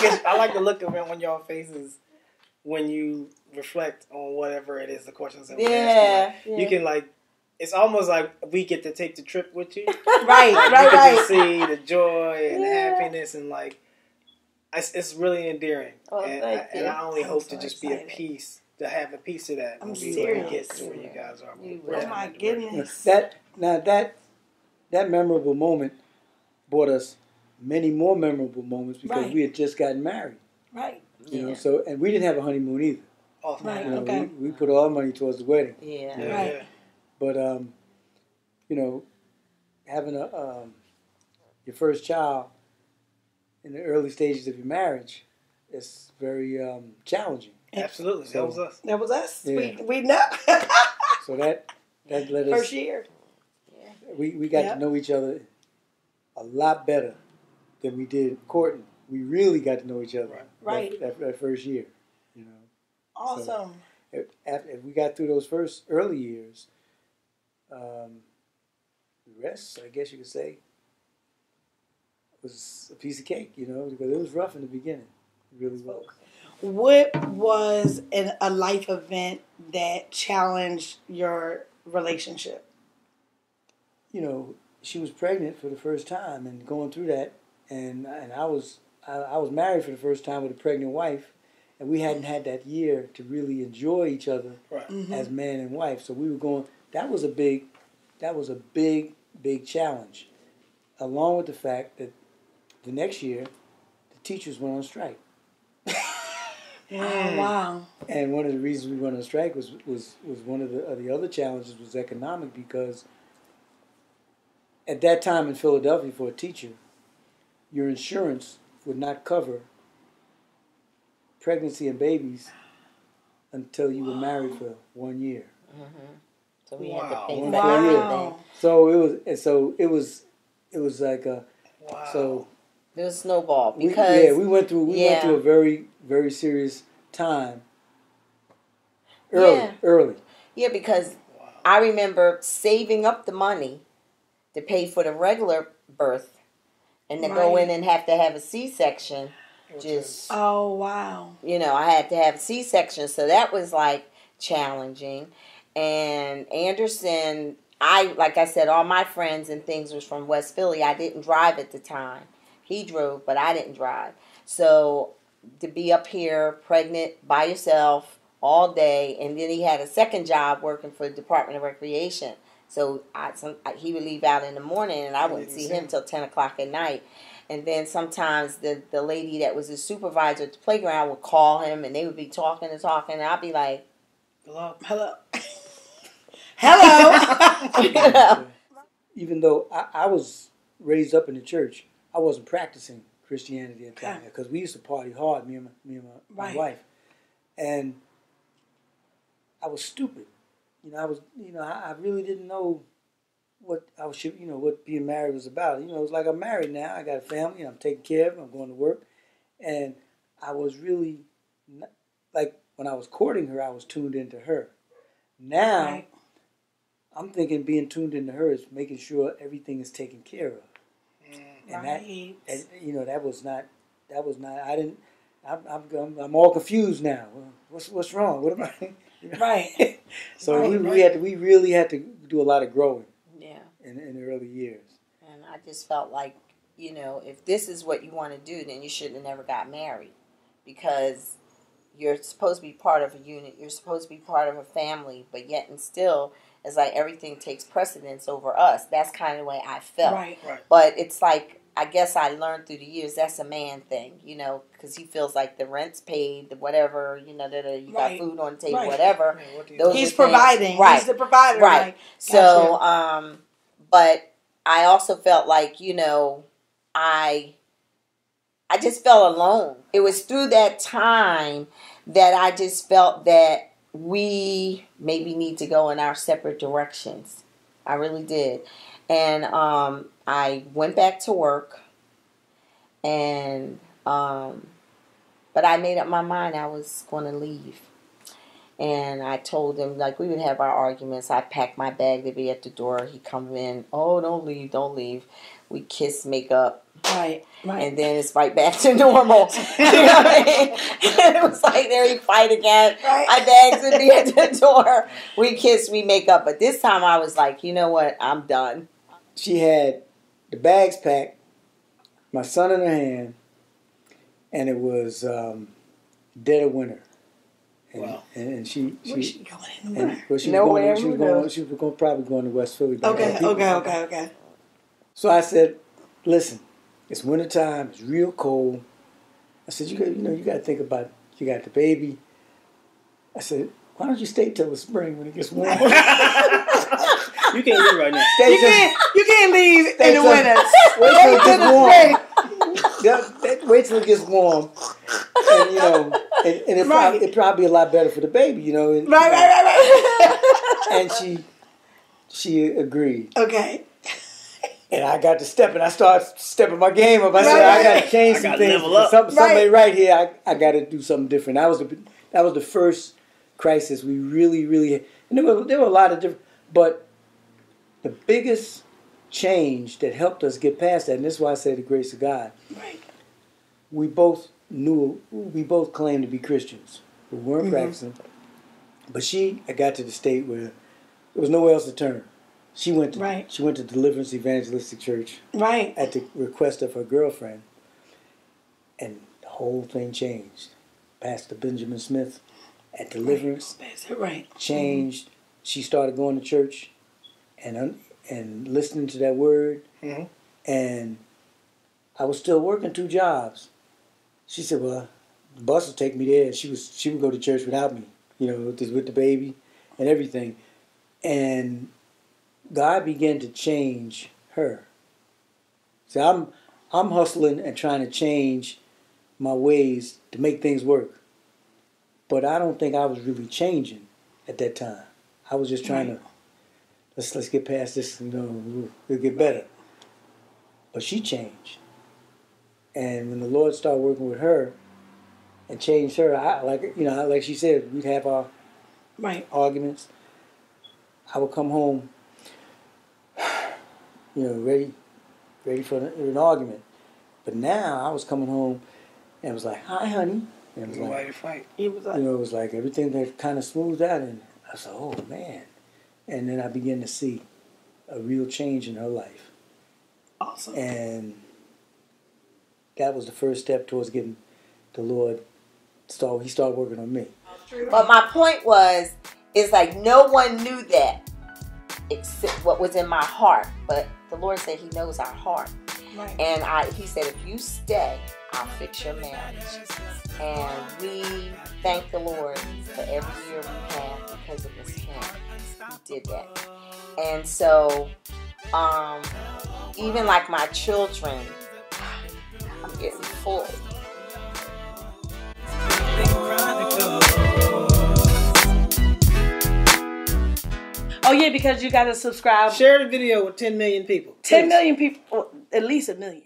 I like the look of it on y'all faces when you reflect on whatever it is, the questions that we ask. Like, you can like, it's almost like we get to take the trip with you. Right, like, you get to see the joy and the happiness, and like, it's really endearing. Oh, and I only hope to just be a piece, to have a piece of that when we get to where you guys are. Oh my goodness! That memorable moment brought us many more memorable moments because we had just gotten married. Right. You know, so and we didn't have a honeymoon either. Oh, right. You know, we put all our money towards the wedding. Yeah. Right. But you know, having your first child in the early stages of your marriage is very challenging. Absolutely. So, that was us. Yeah. We know. So that led us. First year. We got to know each other a lot better than we did courting. We really got to know each other that first year. You know. Awesome. So if we got through those first early years, the rest, I guess you could say, was a piece of cake, you know, because it was rough in the beginning. It really was. What was a life event that challenged your relationship? You know, she was pregnant for the first time and going through that, and I was married for the first time with a pregnant wife, and we hadn't had that year to really enjoy each other as man and wife. So we were going. That was a big challenge, along with the fact that the next year the teachers went on strike. Oh, wow. And one of the reasons we went on strike was one of the other challenges was economic, because at that time in Philadelphia for a teacher, your insurance would not cover pregnancy and babies until you were married for 1 year. Mm-hmm. So we had to pay for everything. So it was like a so. It was a snowball because we went through a very, very serious time early. Yeah, because I remember saving up the money to pay for the regular birth and to go in and have to have a C-section. Oh, wow. You know, I had to have a C-section, so that was like challenging. And Anderson, like I said, all my friends and things was from West Philly. I didn't drive at the time. He drove, but I didn't drive. So to be up here pregnant by yourself all day, and then he had a second job working for the Department of Recreation. So he would leave out in the morning, and I wouldn't see him till 10 o'clock at night. And then sometimes the lady that was his supervisor at the playground would call him, and they would be talking and talking, and I'd be like, hello. Hello. You know? Even though I was raised up in the church, I wasn't practicing Christianity at the time, because we used to party hard, me and my wife, and I was stupid. I really didn't know what what being married was about. You know, it was like I'm married now. I got a family, and I'm taking care of it. I'm going to work, and I was really like when I was courting her, I was tuned into her. Now, I'm thinking being tuned into her is making sure everything is taken care of. And that was not. I didn't. I'm all confused now. What's wrong? What am I? Right. So we really had to do a lot of growing. Yeah. In the early years. And I just felt like, if this is what you want to do, then you should have never got married, because you're supposed to be part of a unit. You're supposed to be part of a family, but yet and still, it's like everything takes precedence over us. That's kind of the way I felt. Right. But it's like, I guess I learned through the years that's a man thing, because he feels like the rent's paid, the whatever, you got food on the table, whatever. He's providing. Right. He's the provider. Right. Like, so, but I also felt like, I just felt alone. It was through that time that I just felt that we maybe need to go in our separate directions. I really did. And I went back to work, and but I made up my mind I was going to leave. And I told him, like, we would have our arguments. I packed my bag to be at the door. He'd come in, oh, don't leave. We kiss, make up, Right. And then it's right back to normal. You know what I mean? And it was like, there we fight again. Right. My bags would be at the door. We kiss, we make up. But this time I was like, you know what? I'm done. She had the bags packed, my son in her hand, and it was dead of winter. And, wow. And she Where's she going in the winter? Well, she was probably going to West Philly. Okay. So I said, listen, it's wintertime, it's real cold. I said, you got to think about, you got the baby. I said, why don't you stay till the spring when it gets warm? You can't leave right now. You can't leave in the winter. Wait till it gets warm. Wait till it gets warm. And, and it probably a lot better for the baby, And, Right. And she agreed. Okay. And I got to step, and I started stepping my game up. I said, I got to change some things. Something ain't right here. I got to do something different. That was the first crisis we really had. And there were a lot of different, but the biggest change that helped us get past that, and this is why I say the grace of God. Right. We both claimed to be Christians. We weren't practicing. But she had got to the state where there was nowhere else to turn. She went to Deliverance Evangelistic Church at the request of her girlfriend, and the whole thing changed. Pastor Benjamin Smith at Deliverance changed. She started going to church and listening to that word, and I was still working 2 jobs. She said, well, the bus would take me there. She would go to church without me, with the baby and everything. And God began to change her. So I'm hustling and trying to change my ways to make things work. But I don't think I was really changing at that time. I was just trying to let's get past this, we'll get better. But she changed. And when the Lord started working with her and changed her, like she said, we'd have our arguments. I would come home, ready for an argument. But now I was coming home and it was like, hi, honey. And it was like, to fight. It was like everything that kind of smoothed out. And I said, oh, man. And then I began to see a real change in her life. Awesome. And that was the first step towards getting the Lord. He started working on me. But my point was, it's like no one knew that except what was in my heart. But the Lord said He knows our heart. Right. And He said, if you stay, I'll fix your marriage. And we thank the Lord for every year we had because of this camp. He did that. And so, even like my children, I'm getting full. Oh yeah, because you got to subscribe. Share the video with 10 million people. 10 million people, at least 1 million.